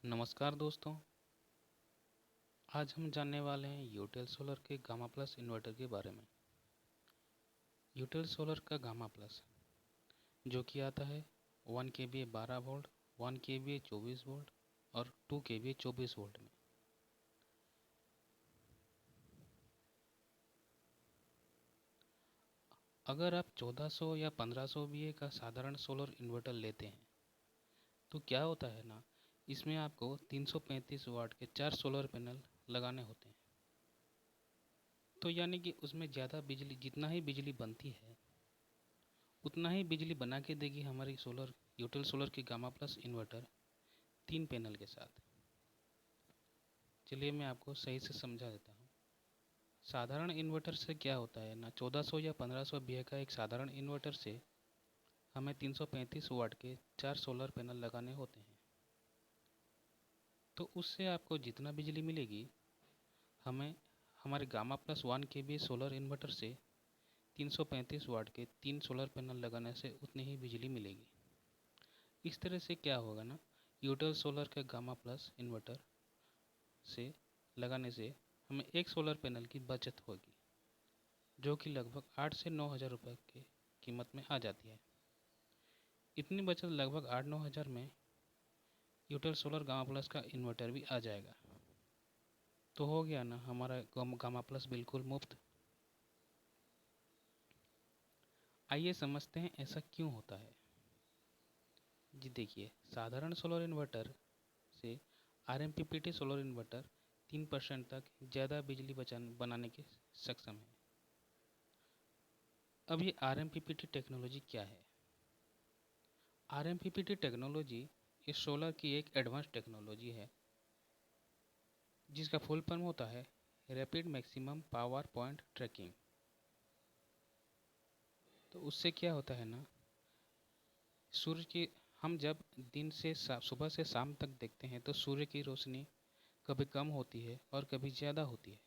नमस्कार दोस्तों। आज हम जानने वाले हैं यूटेल सोलर के गामा प्लस इन्वर्टर के बारे में। यूटेल सोलर का गामा प्लस जो कि आता है 1 kVA 12 वोल्ट, 1 kVA 24 वोल्ट और 2 kVA 24 वोल्ट में। अगर आप 1400 या 1500 VA का साधारण सोलर इन्वर्टर लेते हैं तो क्या होता है ना, इसमें आपको 335 वाट के 4 सोलर पैनल लगाने होते हैं। तो यानी कि उसमें ज़्यादा बिजली, जितना ही बिजली बनती है उतना ही बिजली बना के देगी हमारी सोलर यूटेल सोलर की गामा प्लस इन्वर्टर 3 पैनल के साथ। चलिए मैं आपको सही से समझा देता हूँ। साधारण इन्वर्टर से क्या होता है ना, 1400 या 1500 VA का एक साधारण इन्वर्टर से हमें 335 वाट के 4 सोलर पैनल लगाने होते हैं। तो उससे आपको जितना बिजली मिलेगी, हमें हमारे gamma plus 1 kVA solar inverter से 335 वाट के 3 सोलर पैनल लगाने से उतनी ही बिजली मिलेगी। इस तरह से क्या होगा ना, यूटेल सोलर के गामा प्लस इन्वर्टर से लगाने से हमें एक सोलर पैनल की बचत होगी, जो कि लगभग 8 से 9 हज़ार रुपये की कीमत में आ जाती है। इतनी बचत लगभग 8-9 हज़ार में यूटेल सोलर गामा प्लस का इन्वर्टर भी आ जाएगा। तो हो गया ना हमारा गामा प्लस बिल्कुल मुफ्त। आइए समझते हैं ऐसा क्यों होता है। जी देखिए, साधारण सोलर इन्वर्टर से RMPPT सोलर इन्वर्टर 3% तक ज़्यादा बिजली बनाने के सक्षम है। अब ये RMPPT टेक्नोलॉजी क्या है? RMPPT टेक्नोलॉजी इस सोलर की एक एडवांस टेक्नोलॉजी है, जिसका फुल फॉर्म होता है rapid maximum power point tracking. तो उससे क्या होता है ना, सूर्य की हम जब दिन से सुबह से शाम तक देखते हैं तो सूर्य की रोशनी कभी कम होती है और कभी ज़्यादा होती है।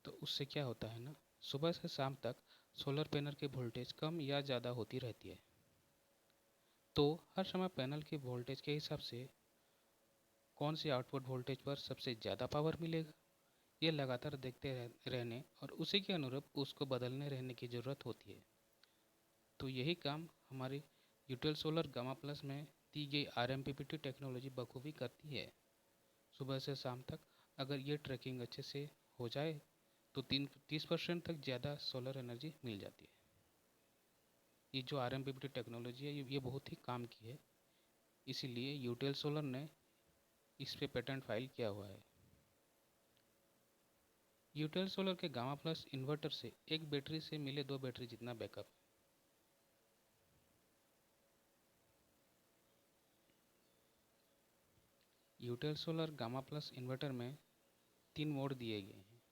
तो उससे क्या होता है ना, सुबह से शाम तक सोलर पैनल की वोल्टेज कम या ज़्यादा होती रहती है। तो हर समय पैनल की वोल्टेज के हिसाब से कौन सी आउटपुट वोल्टेज पर सबसे ज़्यादा पावर मिलेगा, ये लगातार देखते रहने और उसी के अनुरूप उसको बदलने रहने की ज़रूरत होती है। तो यही काम हमारी यूटेल सोलर गामा प्लस में दी गई RMPPT टेक्नोलॉजी बखूबी करती है। सुबह से शाम तक अगर ये ट्रैकिंग अच्छे से हो जाए तो 30% तक ज़्यादा सोलर एनर्जी मिल जाती है। ये जो RMPPT टेक्नोलॉजी है ये बहुत ही काम की है, इसीलिए यूटेल सोलर ने इस पे पेटेंट फाइल किया हुआ है। यूटेल सोलर के गामा प्लस इन्वर्टर से एक बैटरी से मिले 2 बैटरी जितना backup. UTL solar gamma plus inverter में 3 मोड दिए गए हैं: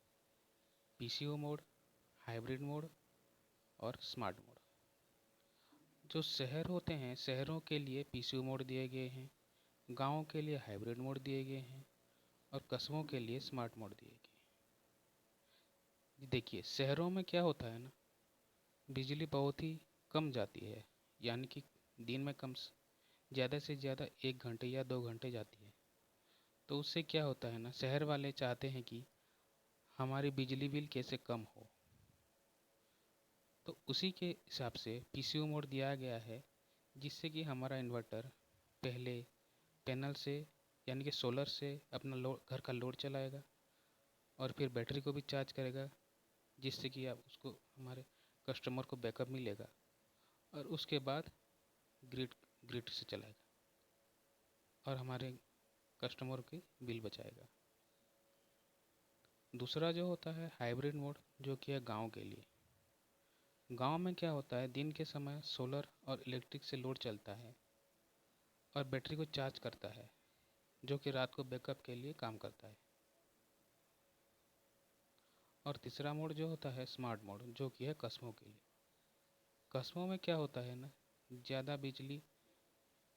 PCO मोड, हाइब्रिड मोड और स्मार्ट मोड। जो शहर होते हैं, शहरों के लिए PCO मोड दिए गए हैं, गाँवों के लिए हाइब्रिड मोड दिए गए हैं और कस्बों के लिए स्मार्ट मोड दिए गए हैं। देखिए, शहरों में क्या होता है ना, बिजली बहुत ही कम जाती है, यानी कि दिन में ज़्यादा से ज़्यादा 1 घंटे या 2 घंटे जाती है। तो उससे क्या होता है ना, शहर वाले चाहते हैं कि हमारी बिजली बिल कैसे कम हो। तो उसी के हिसाब से PCO मोड दिया गया है, जिससे कि हमारा इन्वर्टर पहले पैनल से यानी कि सोलर से अपना घर का लोड चलाएगा और फिर बैटरी को भी चार्ज करेगा, जिससे कि आप उसको हमारे कस्टमर को बैकअप मिलेगा और उसके बाद ग्रिड ग्रिड से चलाएगा और हमारे कस्टमर की बिल बचाएगा। दूसरा जो होता है हाइब्रिड मोड, जो कि है गांव के लिए। गांव में क्या होता है, दिन के समय सोलर और इलेक्ट्रिक से लोड चलता है और बैटरी को चार्ज करता है, जो कि रात को बैकअप के लिए काम करता है। और तीसरा मोड जो होता है स्मार्ट मोड, जो कि है कस्बों के लिए। कस्बों में क्या होता है ना, ज़्यादा बिजली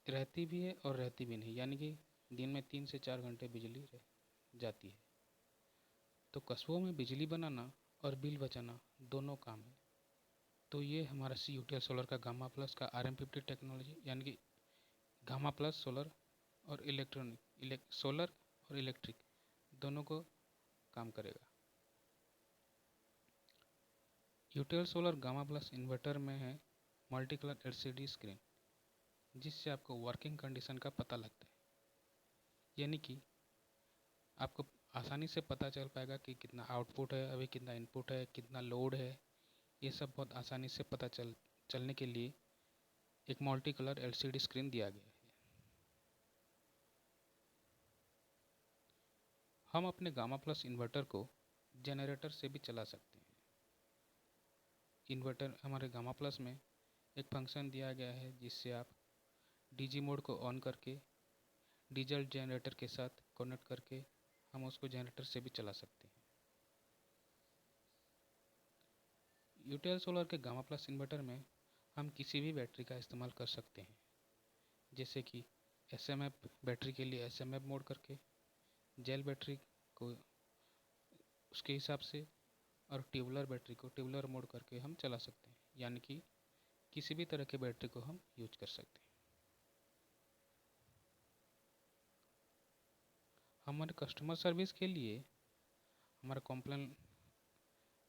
रहती भी है और रहती भी नहीं, यानी कि दिन में 3 से 4 घंटे बिजली जाती है। तो कस्बों में बिजली बनाना और बिल बचाना दोनों काम है। तो ये हमारा यूटेल सोलर का गामा प्लस का RMPPT टेक्नोलॉजी यानी कि गामा प्लस सोलर और सोलर और इलेक्ट्रिक दोनों को काम करेगा। UTL solar gamma plus inverter में है मल्टी कलर एलसीडी स्क्रीन, जिससे आपको वर्किंग कंडीशन का पता लगता है, यानी कि आपको आसानी से पता चल पाएगा कि कितना आउटपुट है, अभी कितना इनपुट है, कितना लोड है। ये सब बहुत आसानी से पता चलने के लिए एक मल्टी कलर एलसीडी स्क्रीन दिया गया है। हम अपने गामा प्लस इन्वर्टर को जनरेटर से भी चला सकते हैं। इन्वर्टर हमारे गामा प्लस में एक फंक्शन दिया गया है, जिससे आप डीजी मोड को ऑन करके डीजल जनरेटर के साथ कनेक्ट करके हम उसको जनरेटर से भी चला सकते हैं। यूटीएल सोलर के गामा प्लस इन्वर्टर में हम किसी भी बैटरी का इस्तेमाल कर सकते हैं, जैसे कि एसएमएफ बैटरी के लिए एसएमएफ मोड करके, जेल बैटरी को उसके हिसाब से, और ट्यूबुलर बैटरी को ट्यूबुलर मोड करके हम चला सकते हैं, यानी कि किसी भी तरह के बैटरी को हम यूज कर सकते हैं। हमारे कस्टमर सर्विस के लिए हमारा कॉम्प्लेन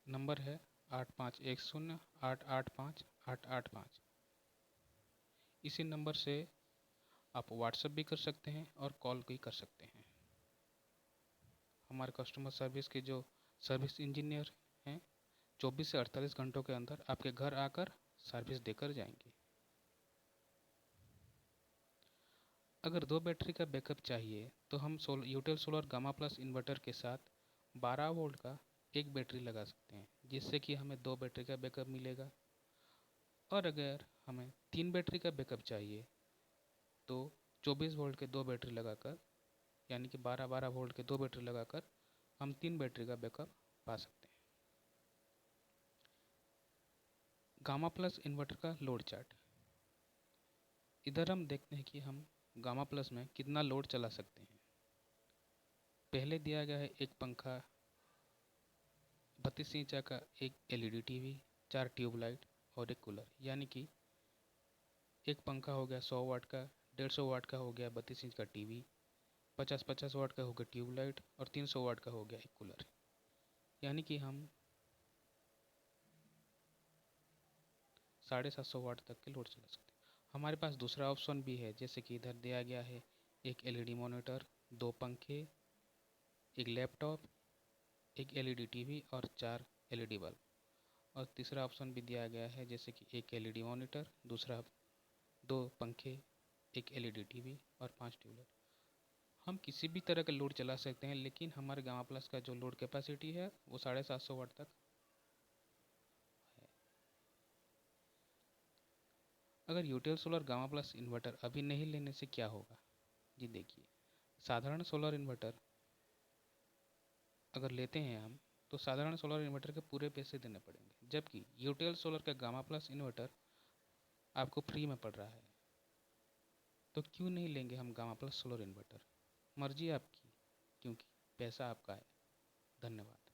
नंबर है 8510885885। इसी नंबर से आप व्हाट्सएप भी कर सकते हैं और कॉल भी कर सकते हैं। हमारे कस्टमर सर्विस के जो सर्विस इंजीनियर हैं 24 से 48 घंटों के अंदर आपके घर आकर सर्विस देकर जाएंगे। अगर 2 बैटरी का बैकअप चाहिए तो हम UTL solar gamma plus inverter के साथ 12 वोल्ट का एक बैटरी लगा सकते हैं, जिससे कि हमें 2 बैटरी का बैकअप मिलेगा। और अगर हमें 3 बैटरी का बैकअप चाहिए तो 24 वोल्ट के 2 बैटरी लगाकर, यानी कि 12-12 वोल्ट के 2 बैटरी लगाकर हम 3 बैटरी का बैकअप पा सकते हैं। गामा प्लस इन्वर्टर का लोड चार्ट। इधर हम देखते हैं कि हम गामा प्लस में कितना लोड चला सकते हैं। पहले दिया गया है एक पंखा, 32 इंच का एक एलईडी टीवी, 4 ट्यूबलाइट और एक कूलर, यानी कि एक पंखा हो गया 100 वाट का, 150 वाट का हो गया 32 इंच का टीवी, 50-50 वाट का हो गया ट्यूबलाइट और 300 वाट का हो गया एक कूलर, यानी कि हम 750 वाट तक के लोड चला सकते हैं। हमारे पास दूसरा ऑप्शन भी है, जैसे कि इधर दिया गया है एक एलईडी मॉनिटर, 2 पंखे, एक लैपटॉप, एक एलईडी टीवी और 4 एलईडी बल्ब। और तीसरा ऑप्शन भी दिया गया है, जैसे कि एक एलईडी मॉनिटर, दूसरा 2 पंखे, एक एलईडी टीवी और 5 ट्यूबलाइट। हम किसी भी तरह का लोड चला सकते हैं, लेकिन हमारे गामा प्लस का जो लोड कैपेसिटी है वो 750 वाट तक है। अगर UTL solar gamma plus inverter अभी नहीं लेने से क्या होगा? जी देखिए, साधारण सोलर इन्वर्टर अगर लेते हैं हम तो साधारण सोलर इन्वर्टर के पूरे पैसे देने पड़ेंगे, जबकि यूटीएल सोलर का गामा प्लस इन्वर्टर आपको फ्री में पड़ रहा है। तो क्यों नहीं लेंगे हम गामा प्लस सोलर इन्वर्टर? मर्जी आपकी, क्योंकि पैसा आपका है। धन्यवाद।